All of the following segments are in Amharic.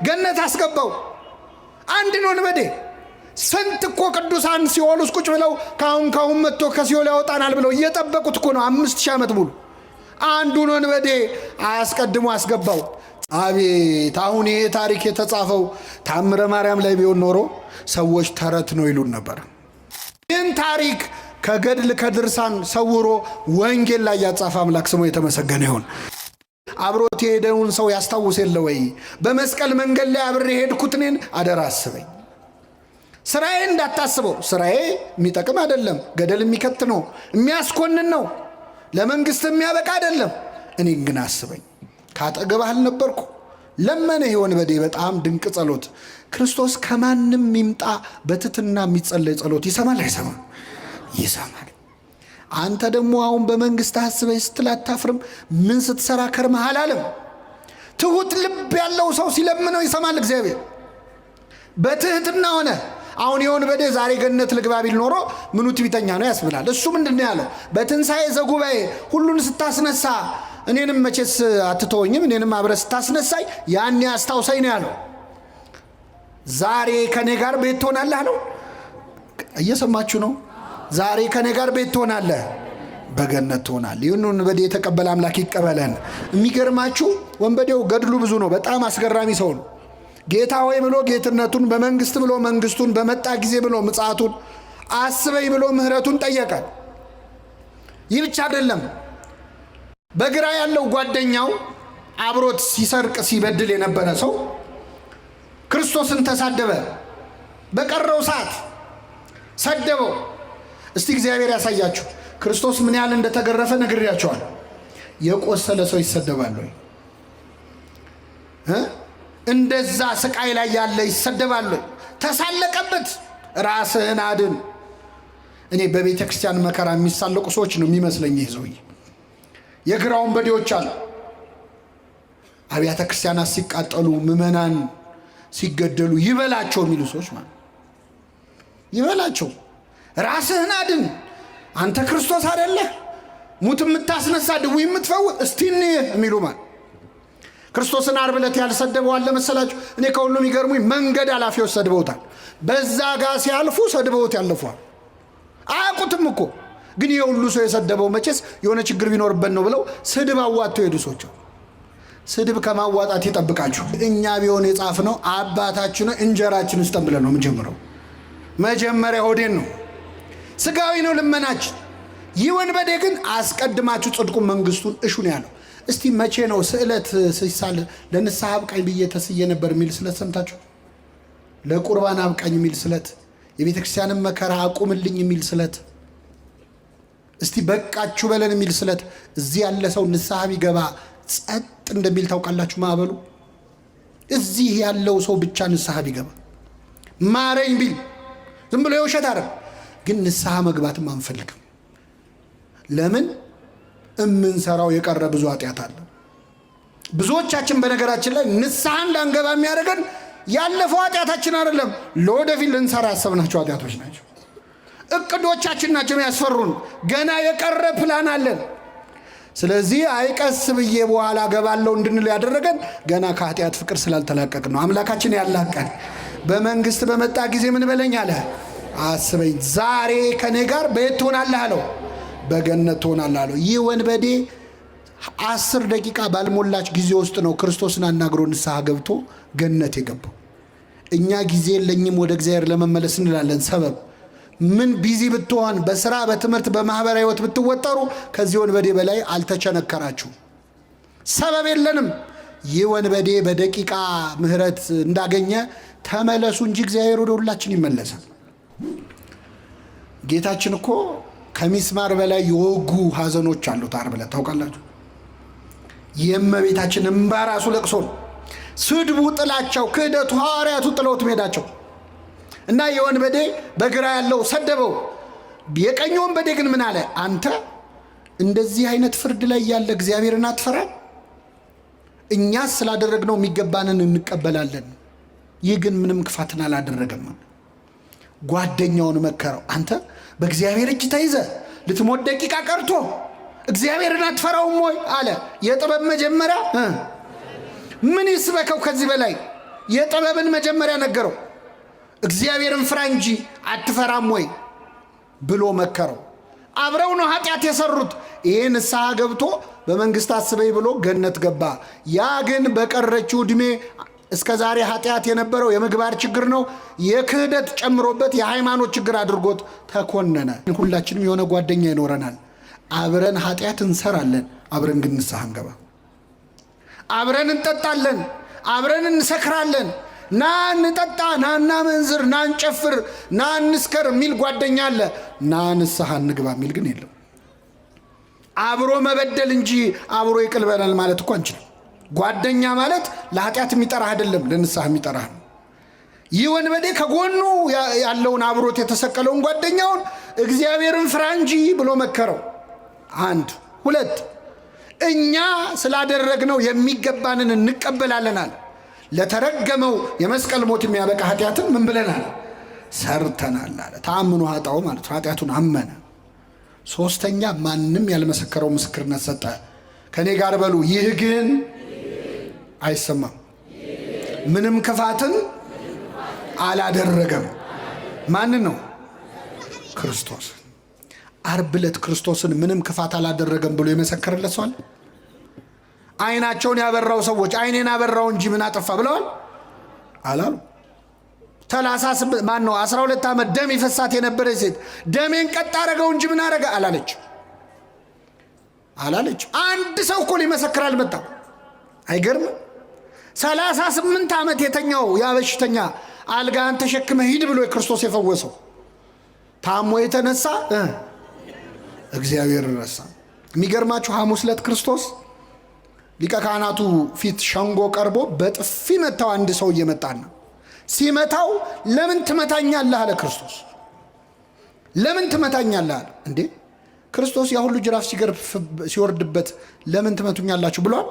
ገነት አስገባው። አንድን ወንበዴ ስንት እኮ ቅዱሳን ሲኦል ውስጥ ቁጭ ብለው ካሁን መጥቶ ከሲኦል ያወጣናል ብለው እየጠበቁት እኮ ነው 5000 ዓመት ሙሉ። አንዱን ወንበዴ አስቀድሞ አስገባው። አቤት! አሁን ይሄ ታሪክ የተጻፈው ታምረ ማርያም ላይ ቢሆን ኖሮ ሰዎች ተረት ነው ይሉን ነበር። ይህን ታሪክ ከገድል ከድርሳን ሰውሮ ወንጌል ላይ ያጻፈ አምላክ ስሙ የተመሰገነ ይሁን። አብሮት የሄደውን ሰው ያስታውስ የለ ወይ? በመስቀል መንገድ ላይ አብሬ ሄድኩት እኔን አደራ አስበኝ። ስራዬ እንዳታስበው። ስራዬ የሚጠቅም አይደለም፣ ገደል የሚከት ነው፣ የሚያስኮንን ነው፣ ለመንግስት የሚያበቃ አይደለም። እኔን ግን አስበኝ። ካጠገብህ አልነበርኩ? ለመነ ወንበዴ። በጣም ድንቅ ጸሎት። ክርስቶስ ከማንም ይምጣ በትትና የሚጸለይ ጸሎት ይሰማል አይሰማም? ይሰማል። አንተ ደግሞ አሁን በመንግስት አስበህ ስትል አታፍርም? ምን ስትሰራ ከርመሃል አለም። ትሁት ልብ ያለው ሰው ሲለምነው ይሰማል እግዚአብሔር። በትህትና ሆነ። አሁን ወንበዴ ዛሬ ገነት ልግባ ቢል ኖሮ ምኑ ትዕቢተኛ ነው ያስብላል። እሱ ምንድነው ያለው? በትንሣኤ ዘጉባኤ ሁሉን ስታስነሳ እኔንም መቼስ አትተወኝም፣ እኔንም አብረህ ስታስነሳይ ያኔ አስታውሰኝ ነው ያለው። ዛሬ ከኔ ጋር ቤት ትሆናለህ አለው። እየሰማችሁ ነው? ዛሬ ከኔ ጋር ቤት ትሆናለህ፣ በገነት ትሆናለህ። ይህን ወንበዴ የተቀበለ አምላክ ይቀበለን። የሚገርማችሁ ወንበዴው ገድሉ ብዙ ነው። በጣም አስገራሚ ሰው ነው። ጌታ ሆይ ብሎ ጌትነቱን፣ በመንግስት ብሎ መንግስቱን፣ በመጣ ጊዜ ብሎ ምጽአቱን፣ አስበኝ ብሎ ምህረቱን ጠየቀ። ይህ ብቻ አይደለም። በግራ ያለው ጓደኛው አብሮት ሲሰርቅ ሲበድል የነበረ ሰው ክርስቶስን ተሳደበ። በቀረው ሰዓት ሰደበው። እስቲ እግዚአብሔር ያሳያችሁ። ክርስቶስ ምን ያህል እንደተገረፈ ነግሬያቸዋል። የቆሰለ ሰው ይሰደባል ወይ? እንደዛ ስቃይ ላይ ያለ ይሰደባል ወይ? ተሳለቀበት። ራስህን አድን። እኔ በቤተ ክርስቲያን መከራ የሚሳለቁ ሰዎች ነው የሚመስለኝ ይህ ሰውዬ። የግራ ወንበዴዎች አሉ። አብያተ ክርስቲያናት ሲቃጠሉ፣ ምዕመናን ሲገደሉ ይበላቸው የሚሉ ሰዎች ማለት ይበላቸው። ራስህን አድን። አንተ ክርስቶስ አይደለህ? ሙት የምታስነሳ ድውይ የምትፈውስ እስቲ እንይ የሚሉ ማለት ክርስቶስን ዓርብ ዕለት ያልሰደበው አለ መሰላችሁ? እኔ ከሁሉም ይገርሙኝ መንገድ አላፊዎች ሰድበውታል። በዛ ጋር ሲያልፉ ሰድበውት ያለፏል። አያውቁትም እኮ ግን የሁሉ ሰው የሰደበው መቼስ የሆነ ችግር ቢኖርበት ነው ብለው ስድብ አዋጥተው ሄዱ ሰዎች። ስድብ ከማዋጣት ይጠብቃችሁ። እኛ ቢሆን የጻፍነው አባታችን እንጀራችን ውስጥ ብለን ነው የምንጀምረው። መጀመሪያ ሆዴን ነው፣ ስጋዊ ነው ልመናችን። ይህ ወንበዴ ግን አስቀድማችሁ ጽድቁን መንግስቱን እሹ ነው ያለው። እስቲ መቼ ነው ስዕለት ሲሳል ለንስሐ አብቃኝ ብዬ ተስዬ ነበር የሚል ስለት ሰምታችሁ? ለቁርባን አብቃኝ የሚል ስለት፣ የቤተ ክርስቲያንን መከራ አቁምልኝ የሚል ስለት፣ እስቲ በቃችሁ በለን የሚል ስለት። እዚህ ያለ ሰው ንስሐ ቢገባ ጸጥ እንደሚል ታውቃላችሁ? ማዕበሉ እዚህ ያለው ሰው ብቻ ንስሐ ቢገባ ማረኝ ቢል ዝም ብሎ የውሸት አረ ግን ንስሐ መግባትም አንፈልግም። ለምን? እምንሰራው የቀረ ብዙ ኃጢአት አለ። ብዙዎቻችን በነገራችን ላይ ንስሐ እንዳንገባ የሚያደርገን ያለፈው ኃጢአታችን አይደለም፣ ለወደፊት ልንሰራ ያሰብናቸው ኃጢአቶች ናቸው። እቅዶቻችን ናቸው ያስፈሩን። ገና የቀረ ፕላን አለን። ስለዚህ አይቀስ ብዬ በኋላ ገባለው እንድንል ያደረገን ገና ከኃጢአት ፍቅር ስላልተላቀቅን ነው። አምላካችን ያላቀን። በመንግስት በመጣ ጊዜ ምን በለኝ አለ? አስበኝ። ዛሬ ከኔ ጋር በየት ትሆናለህ አለው? በገነት ትሆናለህ አለው። ይህ ወንበዴ 10 ደቂቃ ባልሞላች ጊዜ ውስጥ ነው ክርስቶስን አናግሮ ንስሐ ገብቶ ገነት የገባው። እኛ ጊዜ የለኝም ወደ እግዚአብሔር ለመመለስ እንላለን። ሰበብ ምን ቢዚ ብትሆን፣ በስራ በትምህርት በማህበራዊ ህይወት ብትወጠሩ ከዚህ ወንበዴ በላይ አልተቸነከራችሁ። ሰበብ የለንም። ይህ ወንበዴ በደቂቃ ምህረት እንዳገኘ ተመለሱ እንጂ እግዚአብሔር ወደ ሁላችን ይመለሳል። ጌታችን እኮ ከሚስማር በላይ የወጉ ሐዘኖች አሉት። ዓርብ ዕለት ታውቃላችሁ? የእመቤታችን እንባ ራሱ ለቅሶ ነው። ስድቡ፣ ጥላቸው፣ ክህደቱ፣ ሐዋርያቱ ጥለውት መሄዳቸው እና የወንበዴ በግራ ያለው ሰደበው። የቀኝ ወንበዴ ግን ምን አለ? አንተ እንደዚህ አይነት ፍርድ ላይ ያለ እግዚአብሔርን አትፈራም? እኛስ ስላደረግነው የሚገባንን እንቀበላለን። ይህ ግን ምንም ክፋትን አላደረገም። ጓደኛውን መከረው። አንተ በእግዚአብሔር እጅ ተይዘ ልትሞት ደቂቃ ቀርቶ እግዚአብሔርን አትፈራውም ወይ አለ። የጥበብ መጀመሪያ ምን ይስበከው ከዚህ በላይ? የጥበብን መጀመሪያ ነገረው። እግዚአብሔርን ፍራ እንጂ አትፈራም ወይ ብሎ መከረው። አብረው ነው ኃጢአት የሰሩት። ይሄ ንስሐ ገብቶ በመንግስት አስበይ ብሎ ገነት ገባ። ያ ግን በቀረችው ዕድሜ እስከ ዛሬ ኃጢአት የነበረው የምግባር ችግር ነው፣ የክህደት ጨምሮበት የሃይማኖት ችግር አድርጎት ተኮነነ። ሁላችንም የሆነ ጓደኛ ይኖረናል። አብረን ኃጢአት እንሰራለን፣ አብረን ግን ንስሐ እንገባ። አብረን እንጠጣለን፣ አብረን እንሰክራለን። ና እንጠጣ፣ ና እናመንዝር፣ ና እንጨፍር፣ ና እንስከር የሚል ጓደኛ አለ። ና ንስሐ እንግባ የሚል ግን የለም። አብሮ መበደል እንጂ አብሮ ይቅር በላል ማለት እኮ አንችልም። ጓደኛ ማለት ለኃጢአት የሚጠራህ አይደለም፣ ለንስሐ የሚጠራህ ነው። ይህ ወንበዴ ከጎኑ ያለውን አብሮት የተሰቀለውን ጓደኛውን እግዚአብሔርን ፍራ እንጂ ብሎ መከረው። አንድ ሁለት፣ እኛ ስላደረግነው የሚገባንን እንቀበላለን አለ። ለተረገመው የመስቀል ሞት የሚያበቃ ኃጢአትን ምን ብለናል? ሰርተናል አለ። ተአምኖ ኃጣው ማለት ኃጢአቱን አመነ። ሶስተኛ፣ ማንም ያልመሰከረው ምስክርነት ሰጠ። ከኔ ጋር በሉ፣ ይህ ግን አይሰማም። ምንም ክፋትን አላደረገም። ማንን ነው? ክርስቶስ። ዓርብ ዕለት ክርስቶስን ምንም ክፋት አላደረገም ብሎ የመሰከረለት ሰው አለ? አይናቸውን ያበራው ሰዎች አይኔን አበራው እንጂ ምን አጠፋ ብለዋል አላሉ? 12 ዓመት ደም ይፈሳት የነበረ ሴት ደሜን ቀጥ አረገው እንጂ ምን አረገ አላለች። አንድ ሰው እኮ ሊመሰክር አልመጣም። አይገርምም? 38 ዓመት የተኛው ያ በሽተኛ አልጋን ተሸክመ ሂድ ብሎ ክርስቶስ የፈወሰው ታሞ የተነሳ እግዚአብሔር ረሳ። የሚገርማችሁ ሐሙስ ዕለት ክርስቶስ ሊቀ ካህናቱ ፊት ሸንጎ ቀርቦ በጥፊ መታው። አንድ ሰው እየመጣና ሲመታው ለምን ትመታኛለህ አለ ክርስቶስ። ለምን ትመታኛለህ አለ። እንዴ ክርስቶስ ያ ሁሉ ጅራፍ ሲወርድበት ለምን ትመቱኛላችሁ ብሏል?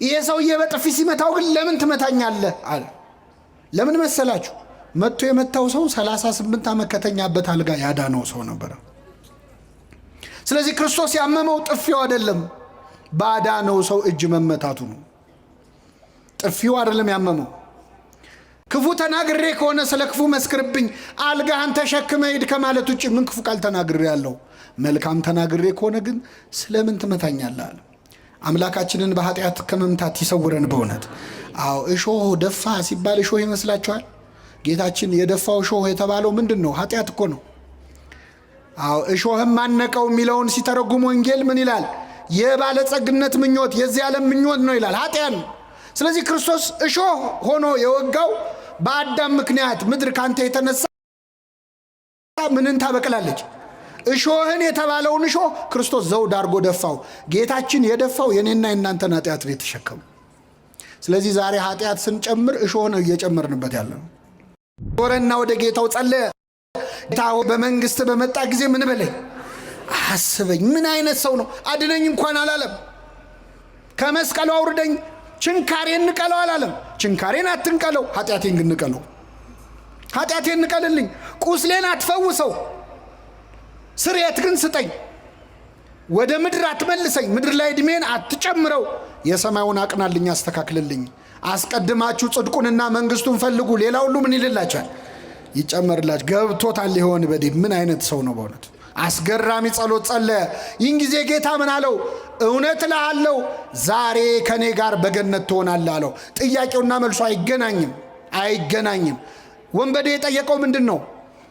ይሄ ሰውዬ በጥፊ ሲመታው ግን ለምን ትመታኛለህ አለ። ለምን መሰላችሁ? መጥቶ የመታው ሰው 38 ዓመት ከተኛበት አልጋ ያዳነው ሰው ነበር። ስለዚህ ክርስቶስ ያመመው ጥፊው አይደለም፣ ባዳነው ሰው እጅ መመታቱ ነው። ጥፊው አይደለም ያመመው። ክፉ ተናግሬ ከሆነ ስለ ክፉ መስክርብኝ፣ አልጋህን ተሸክመ ሂድ ከማለት ውጭ ምን ክፉ ቃል ተናግሬ ያለው? መልካም ተናግሬ ከሆነ ግን ስለምን ትመታኛለህ አለ። አምላካችንን በኃጢአት ከመምታት ይሰውረን በእውነት። አዎ እሾህ ደፋ ሲባል እሾህ ይመስላችኋል? ጌታችን የደፋው እሾህ የተባለው ምንድን ነው? ኃጢአት እኮ ነው። አዎ እሾህም ማነቀው የሚለውን ሲተረጉም ወንጌል ምን ይላል? የባለጸግነት ምኞት፣ የዚህ ዓለም ምኞት ነው ይላል። ኃጢአት ነው። ስለዚህ ክርስቶስ እሾህ ሆኖ የወጋው በአዳም ምክንያት ምድር ካንተ የተነሳ ምንን ታበቅላለች? እሾህን የተባለውን እሾህ ክርስቶስ ዘውድ አድርጎ ደፋው። ጌታችን የደፋው የኔና የናንተን ኃጢአት ነው የተሸከሙ። ስለዚህ ዛሬ ኃጢአት ስንጨምር እሾህ ነው እየጨመርንበት ያለ ነው። ዞረና ወደ ጌታው ጸለየ። ጌታ በመንግስት በመጣ ጊዜ ምን በለኝ አስበኝ። ምን አይነት ሰው ነው? አድነኝ እንኳን አላለም። ከመስቀሉ አውርደኝ፣ ችንካሬን ንቀለው አላለም። ችንካሬን አትንቀለው፣ ኃጢአቴን ግን ንቀለው። ኃጢአቴን ንቀልልኝ፣ ቁስሌን አትፈውሰው፣ ስርየት ግን ስጠኝ። ወደ ምድር አትመልሰኝ፣ ምድር ላይ ዕድሜን አትጨምረው፣ የሰማዩን አቅናልኝ፣ አስተካክልልኝ። አስቀድማችሁ ጽድቁንና መንግስቱን ፈልጉ፣ ሌላ ሁሉ ምን ይልላችኋል? ይጨመርላችሁ። ገብቶታል። ሊሆን በዴ ምን አይነት ሰው ነው በእውነት? አስገራሚ ጸሎት ጸለየ። ይህን ጊዜ ጌታ ምን አለው? እውነት እልሃለሁ ዛሬ ከኔ ጋር በገነት ትሆናለህ አለው። ጥያቄውና መልሱ አይገናኝም። ወንበዴ የጠየቀው ምንድን ነው?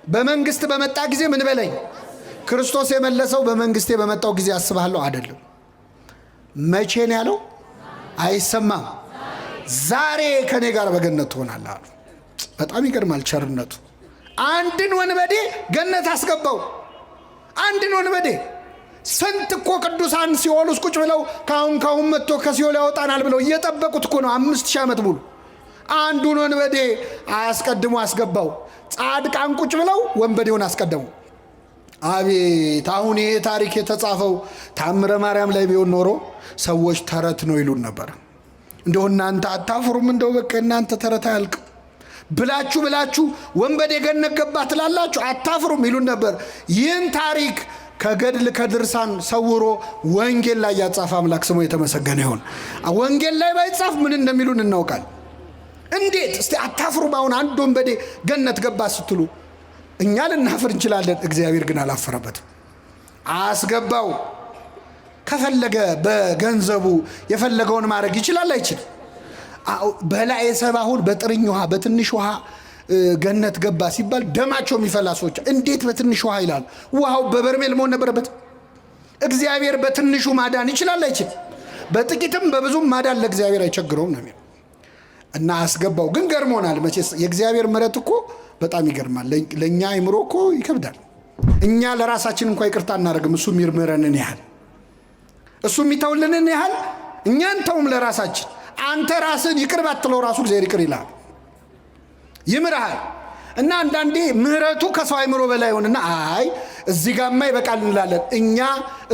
በመንግስት በመጣ ጊዜ ምን በለኝ። ክርስቶስ የመለሰው በመንግስቴ በመጣው ጊዜ አስብሃለሁ አይደለም። መቼ ነው ያለው? አይሰማም። ዛሬ ከኔ ጋር በገነት ትሆናለህ አሉ። በጣም ይገርማል ቸርነቱ። አንድን ወንበዴ ገነት አስገባው። አንድን ወንበዴ። ስንት እኮ ቅዱሳን ሲኦል ውስጥ ቁጭ ብለው ካሁን መጥቶ ከሲኦል ያወጣናል ብለው እየጠበቁት እኮ ነው 5000 ዓመት ሙሉ። አንዱን ወንበዴ አስቀድሞ አስገባው። ጻድቃን ቁጭ ብለው ወንበዴውን አስቀደሙ። አቤት! አሁን ይሄ ታሪክ የተጻፈው ታምረ ማርያም ላይ ቢሆን ኖሮ ሰዎች ተረት ነው ይሉን ነበር። እንደው እናንተ አታፍሩም? እንደው በቃ እናንተ ተረት አያልቅም ብላችሁ ወንበዴ ገነት ገባ ትላላችሁ አታፍሩም ይሉን ነበር። ይህን ታሪክ ከገድል ከድርሳን ሰውሮ ወንጌል ላይ ያጻፈ አምላክ ስሙ የተመሰገነ ይሁን። ወንጌል ላይ ባይጻፍ ምን እንደሚሉን እናውቃል። እንዴት እስቲ አታፍሩም? አሁን አንድ ወንበዴ ገነት ገባ ስትሉ እኛ ልናፍር እንችላለን። እግዚአብሔር ግን አላፈረበትም፣ አስገባው። ከፈለገ በገንዘቡ የፈለገውን ማድረግ ይችላል አይችልም? በላይ ሰባሁን በጥርኝ ውሃ በትንሽ ውሃ ገነት ገባ ሲባል ደማቸው የሚፈላ ሰዎች እንዴት በትንሽ ውሃ ይላል? ውሃው በበርሜል መሆን ነበረበት። እግዚአብሔር በትንሹ ማዳን ይችላል አይችልም? በጥቂትም በብዙም ማዳን ለእግዚአብሔር አይቸግረውም ነው። እና አስገባው። ግን ገርሞናል መቼስ የእግዚአብሔር ምሕረት እኮ በጣም ይገርማል። ለእኛ አይምሮ እኮ ይከብዳል። እኛ ለራሳችን እንኳ ይቅርታ እናደርግም። እሱ የሚምረንን ያህል እሱ የሚተውልንን ያህል እኛን ተውም ለራሳችን። አንተ ራስን ይቅር ባትለው ራሱ እግዚአብሔር ይቅር ይልሃል፣ ይምርሃል። እና አንዳንዴ ምህረቱ ከሰው አይምሮ በላይ ሆነና አይ እዚህ ጋርማ ይበቃል እንላለን። እኛ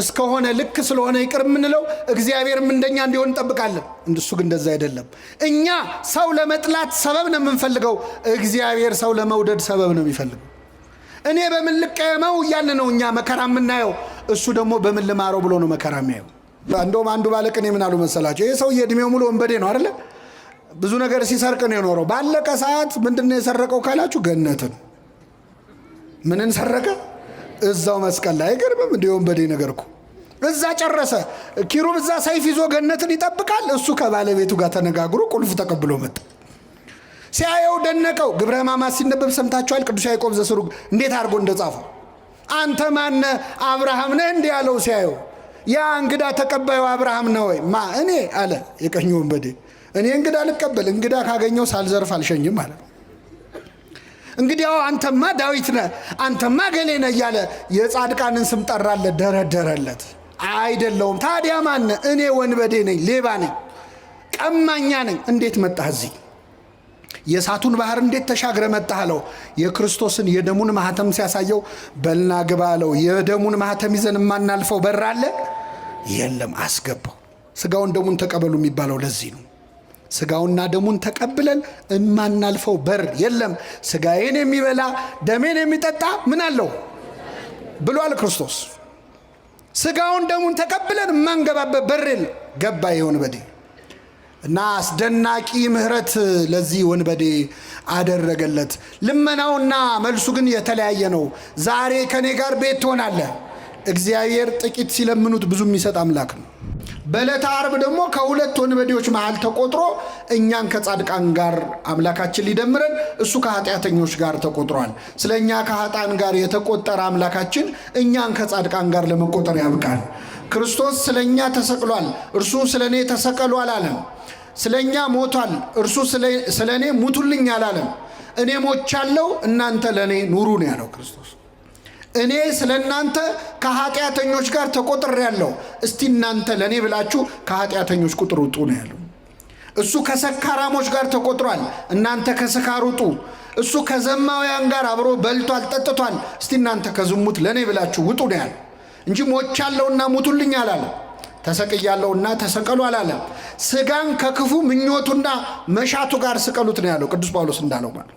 እስከሆነ ልክ ስለሆነ ይቅር የምንለው እግዚአብሔርም እንደኛ እንዲሆን እንጠብቃለን። እንደሱ ግን እንደዛ አይደለም። እኛ ሰው ለመጥላት ሰበብ ነው የምንፈልገው፣ እግዚአብሔር ሰው ለመውደድ ሰበብ ነው የሚፈልገው። እኔ በምን ልቀየመው እያለ ነው እኛ መከራ የምናየው፣ እሱ ደግሞ በምን ልማረው ብሎ ነው መከራ የሚያየው። እንደውም አንዱ ባለቅኔ ምን አሉ መሰላቸው? ይህ ሰውዬ ዕድሜው ሙሉ ወንበዴ ነው አይደለ? ብዙ ነገር ሲሰርቅ ነው የኖረው። ባለቀ ሰዓት ምንድነው የሰረቀው ካላችሁ ገነትን። ምንን ሰረቀ? እዛው መስቀል ላይ። አይገርምም? እንደ ወንበዴ ነገር እኮ እዛ ጨረሰ። ኪሩብ እዛ ሰይፍ ይዞ ገነትን ይጠብቃል። እሱ ከባለቤቱ ጋር ተነጋግሮ ቁልፍ ተቀብሎ መጣ። ሲያየው ደነቀው። ግብረ ሕማማት ሲነበብ ሰምታችኋል? ቅዱስ ያዕቆብ ዘስሩግ እንዴት አድርጎ እንደጻፈው። አንተ ማነ አብርሃም ነህ እንዲህ ያለው ሲያየው፣ ያ እንግዳ ተቀባዩ አብርሃም ነው ወይ? ማ እኔ አለ የቀኝ ወንበዴ። እኔ እንግዳ ልቀበል፣ እንግዳ ካገኘው ሳልዘርፍ አልሸኝም ማለት ነው። እንግዲያው አንተማ ዳዊት ነህ፣ አንተማ ገሌ ነህ እያለ የጻድቃንን ስም ጠራለት፣ ደረደረለት። አይደለውም። ታዲያ ማነ? እኔ ወንበዴ ነኝ፣ ሌባ ነኝ፣ ቀማኛ ነኝ። እንዴት መጣህ እዚህ? የእሳቱን ባህር እንዴት ተሻግረ መጣህ አለው። የክርስቶስን የደሙን ማህተም ሲያሳየው በልና ግባ አለው። የደሙን ማህተም ይዘን የማናልፈው በር አለ? የለም። አስገባው። ስጋውን ደሙን ተቀበሉ የሚባለው ለዚህ ነው። ስጋውና ደሙን ተቀብለን የማናልፈው በር የለም። ስጋዬን የሚበላ ደሜን የሚጠጣ ምን አለው ብሏል ክርስቶስ። ስጋውን ደሙን ተቀብለን የማንገባበት በር የለም። ገባ የወንበዴ እና አስደናቂ ምሕረት ለዚህ ወንበዴ አደረገለት። ልመናውና መልሱ ግን የተለያየ ነው። ዛሬ ከኔ ጋር ቤት ትሆናለህ። እግዚአብሔር ጥቂት ሲለምኑት ብዙ የሚሰጥ አምላክ ነው። በዕለተ ዓርብ ደግሞ ከሁለት ወንበዴዎች መሃል ተቆጥሮ እኛን ከጻድቃን ጋር አምላካችን ሊደምረን እሱ ከኃጢአተኞች ጋር ተቆጥሯል። ስለ እኛ ከኃጥአን ጋር የተቆጠረ አምላካችን እኛን ከጻድቃን ጋር ለመቆጠር ያብቃል። ክርስቶስ ስለ እኛ ተሰቅሏል፣ እርሱ ስለ እኔ ተሰቀሉ አላለም። ስለ እኛ ሞቷል፣ እርሱ ስለ እኔ ሙቱልኝ አላለም። እኔ ሞቻለሁ፣ እናንተ ለእኔ ኑሩ ነው ያለው ክርስቶስ። እኔ ስለ እናንተ ከኃጢአተኞች ጋር ተቆጥሬያለሁ፣ እስቲ እናንተ ለእኔ ብላችሁ ከኃጢአተኞች ቁጥር ውጡ ነው ያለው። እሱ ከሰካራሞች ጋር ተቆጥሯል፣ እናንተ ከስካር ውጡ። እሱ ከዘማውያን ጋር አብሮ በልቷል ጠጥቷል፣ እስቲ እናንተ ከዝሙት ለእኔ ብላችሁ ውጡ ነው ያለው እንጂ ሞቻለሁና ሙቱልኝ አላለም። ተሰቅያለሁና ተሰቀሉ አላለም። ስጋን ከክፉ ምኞቱና መሻቱ ጋር ስቀሉት ነው ያለው ቅዱስ ጳውሎስ እንዳለው ማለት